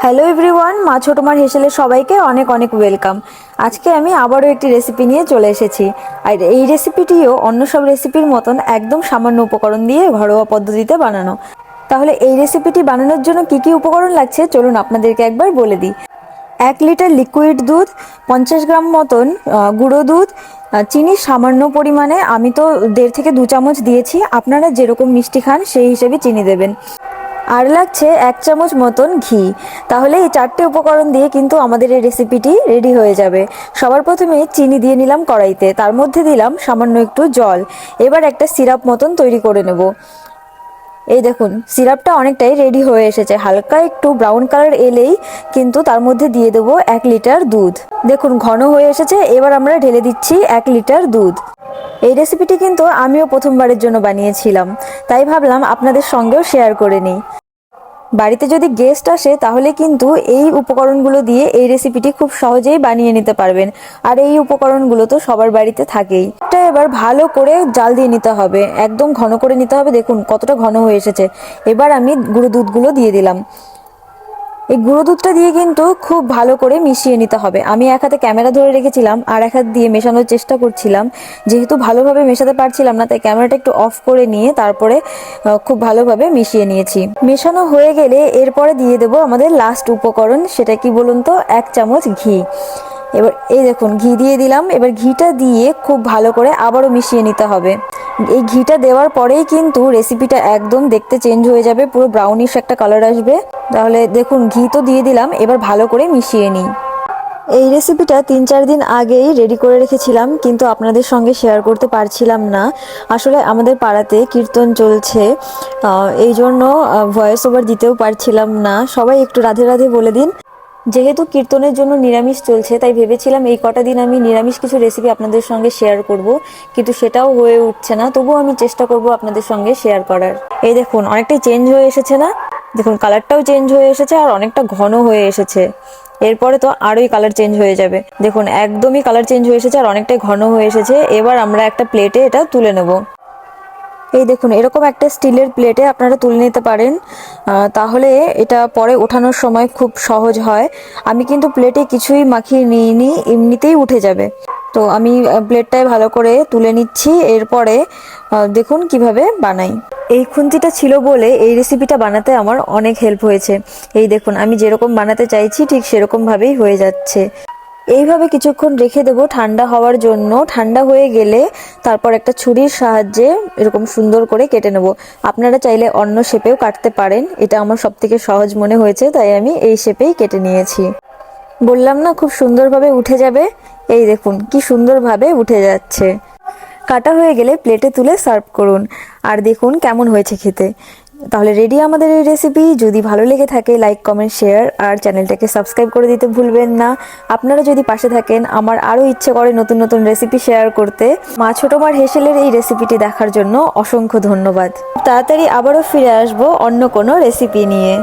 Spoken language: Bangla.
হ্যালো এভরিওয়ান, মা ছোট মার হেসেলে সবাইকে অনেক অনেক ওয়েলকাম। আজকে আমি আবারও একটি রেসিপি নিয়ে চলে এসেছি। আর এই রেসিপিটিও অন্য সব রেসিপির মতন একদম সামান্য উপকরণ দিয়ে ঘরোয়া পদ্ধতিতে বানানো। তাহলে এই রেসিপিটি বানানোর জন্য কি কি উপকরণ লাগছে চলুন আপনাদেরকে একবার বলে দিই। 1 লিটার লিকুইড দুধ, 50 গ্রাম মতন গুঁড়ো দুধ, চিনি সামান্য পরিমাণে, আমি তো 1.5 থেকে 2 চামচ দিয়েছি, আপনারা যেরকম মিষ্টি খান সেই হিসেবে চিনি দেবেন। আর লাগছে 1 চামচ মতন ঘি। তাহলে এই 4টে উপকরণ দিয়ে কিন্তু আমাদের এই রেসিপিটি রেডি হয়ে যাবে। সবার প্রথমে চিনি দিয়ে নিলাম কড়াইতে, তার মধ্যে দিলাম সামান্য একটু জল। এবার একটা সিরাপ মতন তৈরি করে নেব। এই দেখুন সিরাপটা অনেকটাই রেডি হয়ে এসেছে, হালকা একটু ব্রাউন কালার এলেই কিন্তু তার মধ্যে দিয়ে দেবো 1 লিটার দুধ। দেখুন ঘন হয়ে এসেছে, এবার আমরা ঢেলে দিচ্ছি 1 লিটার দুধ। এই রেসিপিটি কিন্তু আমিও প্রথমবারের জন্য বানিয়েছিলাম, তাই ভাবলাম আপনাদের সঙ্গেও শেয়ার করে নিই। বাড়িতে যদি গেস্ট আসে তাহলে কিন্তু এই উপকরণগুলো দিয়ে এই রেসিপিটি খুব সহজেই বানিয়ে নিতে পারবেন। আর এই উপকরণগুলো তো সবার বাড়িতে থাকেই। এটা এবার ভালো করে জাল দিয়ে নিতে হবে, একদম ঘন করে নিতে হবে। দেখুন কতটা ঘন হয়ে এসেছে। এবার আমি গুঁড়ো দুধগুলো দিয়ে দিলাম। এই গুঁড়ো দুধটা দিয়ে কিন্তু খুব ভালো করে মিশিয়ে নিতে হবে। আমি এক হাতে ক্যামেরা ধরে রেখেছিলাম আর এক হাত দিয়ে মেশানোর চেষ্টা করছিলাম। যেহেতু ভালোভাবে মেশাতে পারছিলাম না, তাই ক্যামেরাটা একটু অফ করে নিয়ে তারপরে খুব ভালোভাবে মিশিয়ে নিয়েছি। মেশানো হয়ে গেলে এরপরে দিয়ে দেবো আমাদের লাস্ট উপকরণ, সেটা কি বলুন তো, 1 চামচ ঘি। এবার এই দেখুন ঘি দিয়ে দিলাম। এবার ঘিটা দিয়ে খুব ভালো করে আবারও মিশিয়ে নিতে হবে। এই ঘিটা দেওয়ার পরেই কিন্তু রেসিপিটা একদম দেখতে চেঞ্জ হয়ে যাবে, পুরো ব্রাউনিশ একটা কালার আসবে। তাহলে দেখুন ঘি তো দিয়ে দিলাম, এবার ভালো করে মিশিয়ে নিই। এই রেসিপিটা 3-4 দিন আগেই রেডি করে রেখেছিলাম, কিন্তু আপনাদের সঙ্গে শেয়ার করতে পারছিলাম না। আসলে আমাদের পাড়াতে কীর্তন চলছে, এই জন্য ভয়েস ওভার দিতেও পারছিলাম না। সবাই একটু রাধে রাধে বলে দিন। যেহেতু কীর্তনের জন্য নিরামিষ চলছে, তাই ভেবেছিলাম এই কটা দিন আমি নিরামিষ কিছু রেসিপি আপনাদের সঙ্গে শেয়ার করব, কিন্তু সেটাও হয়ে উঠছে না। তবুও আমি চেষ্টা করব আপনাদের সঙ্গে শেয়ার করার। এই দেখুন অনেকটাই চেঞ্জ হয়ে এসেছে না? দেখুন কালারটাও চেঞ্জ হয়ে এসেছে আর অনেকটা ঘন হয়ে এসেছে। এরপরে তো আরোই কালার চেঞ্জ হয়ে যাবে। দেখুন একদমই কালার চেঞ্জ হয়ে এসেছে আর অনেকটাই ঘন হয়ে এসেছে। এবার আমরা একটা প্লেটে এটা তুলে নেব। এই দেখুন এরকম একটা স্টিলের প্লেটে আপনারা তুলে নিতে পারেন, তাহলে এটা পরে ওঠানোর সময় খুব সহজ হয়। আমি কিন্তু প্লেটে কিছুই মাখিয়ে নিইনি, এমনিতেই উঠে যাবে। তো আমি প্লেটটায় ভালো করে তুলে নিচ্ছি। এরপরে দেখুন কিভাবে বানাই। এই খুন্তিটা ছিল বলে এই রেসিপিটা বানাতে আমার অনেক হেল্প হয়েছে। এই দেখুন আমি যেরকম বানাতে চাইছি ঠিক সেরকমভাবেই হয়ে যাচ্ছে। এইভাবে কিছুক্ষণ রেখে দেবো ঠান্ডা হওয়ার জন্য। ঠান্ডা হয়ে গেলে তারপর একটা ছুরির সাহায্যে এরকম সুন্দর করে কেটে নেব। আপনারা চাইলে অন্য শেপেও কাটতে পারেন, এটা আমার সবথেকে সহজ মনে হয়েছে, তাই আমি এই শেপেই কেটে নিয়েছি। বললাম না খুব সুন্দরভাবে উঠে যাবে। এই দেখুন কি সুন্দরভাবে উঠে যাচ্ছে। কাটা হয়ে গেলে প্লেটে তুলে সার্ভ করুন, আর দেখুন কেমন হয়েছে খেতে। তাহলে রেডি আমাদের এই রেসিপি। যদি ভালো লেগে থাকে লাইক কমেন্ট শেয়ার আর চ্যানেলটাকে সাবস্ক্রাইব করে দিতে ভুলবেন না। আপনারা যদি পাশে থাকেন, আমার আরও ইচ্ছে করে নতুন নতুন রেসিপি শেয়ার করতে। মা ছোট মার হেসেলের এই রেসিপিটি দেখার জন্য অসংখ্য ধন্যবাদ। তাড়াতাড়ি আবারও ফিরে আসবো অন্য কোনো রেসিপি নিয়ে।